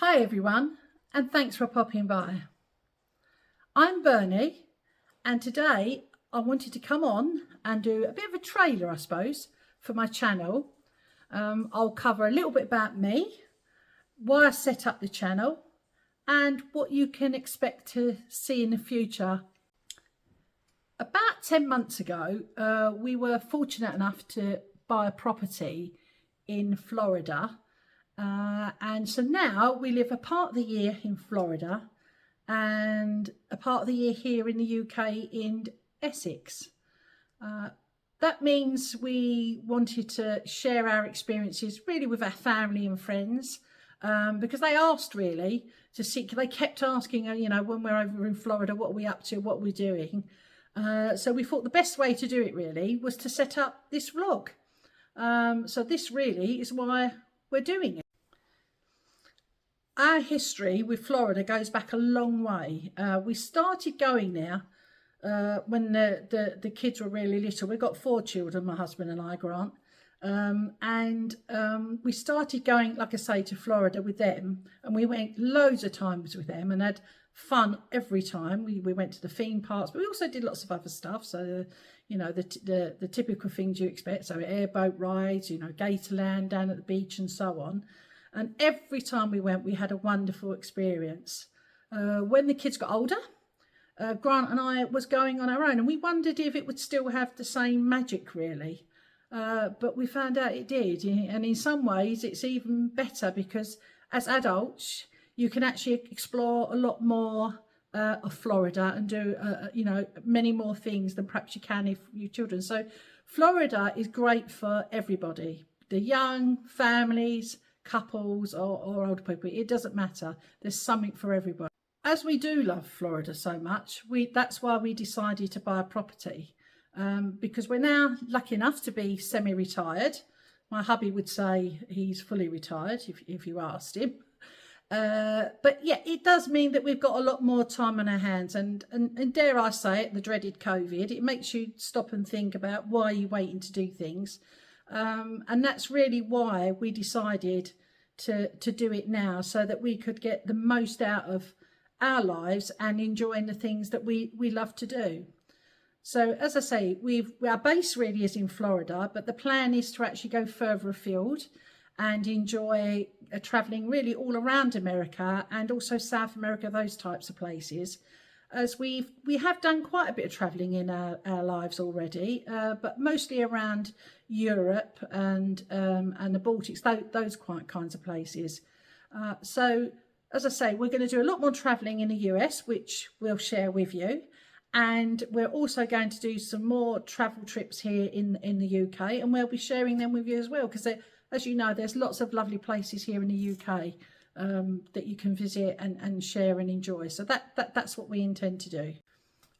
Hi everyone, and thanks for popping by. I'm Bernie, and today I wanted to come on and do a bit of a trailer, I suppose, for my channel. I'll cover a little bit about me, why I set up the channel, and what you can expect to see in the future. About 10 months ago, we were fortunate enough to buy a property in Florida. And so now we live a part of the year in Florida and a part of the year here in the UK in Essex. That means we wanted to share our experiences really with our family and friends, because they asked really to see, they kept asking, when we're over in Florida, what are we up to, what are we doing? So we thought the best way to do it really was to set up this vlog. So this really is why we're doing it. Our history with Florida goes back a long way. We started going there when the kids were really little. We've got 4 children, my husband and I, Grant. We started going, like I say, to Florida with them, and we went loads of times with them and had fun every time. We went to the theme parks, but we also did lots of other stuff. So, the typical things you expect. So airboat rides, Gatorland down at the beach and so on. And every time we went, we had a wonderful experience. When the kids got older, Grant and I was going on our own, and we wondered if it would still have the same magic, really. But we found out it did. And in some ways, it's even better because as adults, you can actually explore a lot more of Florida and do, many more things than perhaps you can if you're children. So Florida is great for everybody, the young, families, couples or older people. It doesn't matter. There's something for everybody. As we do love Florida so much, that's why we decided to buy a property, because we're now lucky enough to be semi-retired. My hubby would say he's fully retired if you asked him. But yeah, it does mean that we've got a lot more time on our hands, and dare I say it, the dreaded COVID, it makes you stop and think about why you're waiting to do things. And that's really why we decided to do it now, so that we could get the most out of our lives and enjoying the things that we love to do. So as I say, our base really is in Florida, but the plan is to actually go further afield and enjoy travelling really all around America and also South America, those types of places. As we have done quite a bit of travelling in our lives already, but mostly around Europe and the Baltics, those kinds of places. So, as I say, we're going to do a lot more travelling in the US, which we'll share with you. And we're also going to do some more travel trips here in the UK, and we'll be sharing them with you as well, because as you know, there's lots of lovely places here in the UK that you can visit and share and enjoy. So that's what we intend to do.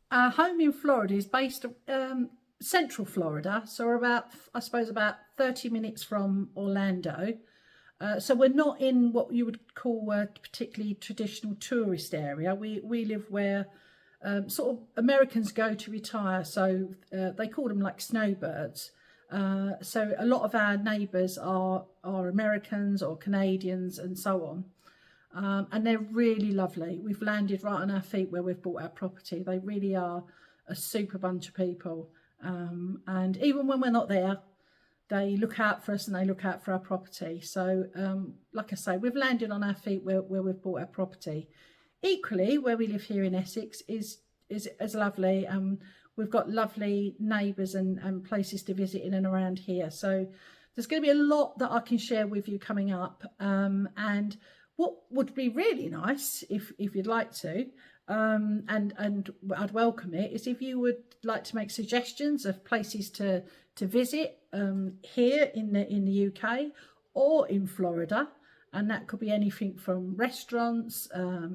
Our home in Florida is based central Florida, so we're about 30 minutes from Orlando. So we're not in what you would call a particularly traditional tourist area. We live where sort of Americans go to retire, so they call them like snowbirds. So a lot of our neighbours are Americans or Canadians and so on, and they're really lovely. We've landed right on our feet where we've bought our property. They really are a super bunch of people, and even when we're not there, they look out for us and they look out for our property. So like I say, we've landed on our feet where we've bought our property. Equally, where we live here in Essex is lovely. We've got lovely neighbours and places to visit in and around here. So there's going to be a lot that I can share with you coming up. And what would be really nice, if you'd like to, and I'd welcome it, is if you would like to make suggestions of places to visit here in the UK or in Florida. And that could be anything from restaurants,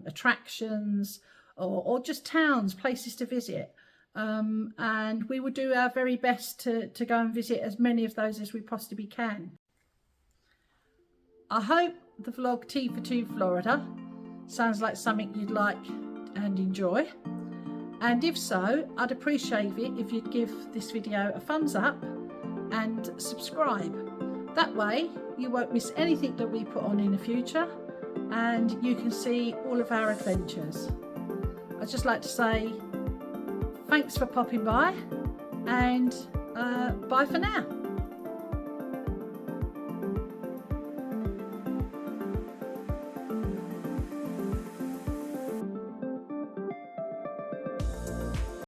attractions, or just towns, places to visit. And we will do our very best to go and visit as many of those as we possibly can. I hope the vlog Tea for Two Florida sounds like something you'd like and enjoy. And if so, I'd appreciate it if you'd give this video a thumbs up and subscribe. That way you won't miss anything that we put on in the future, and you can see all of our adventures. I'd just like to say thanks for popping by, and bye for now.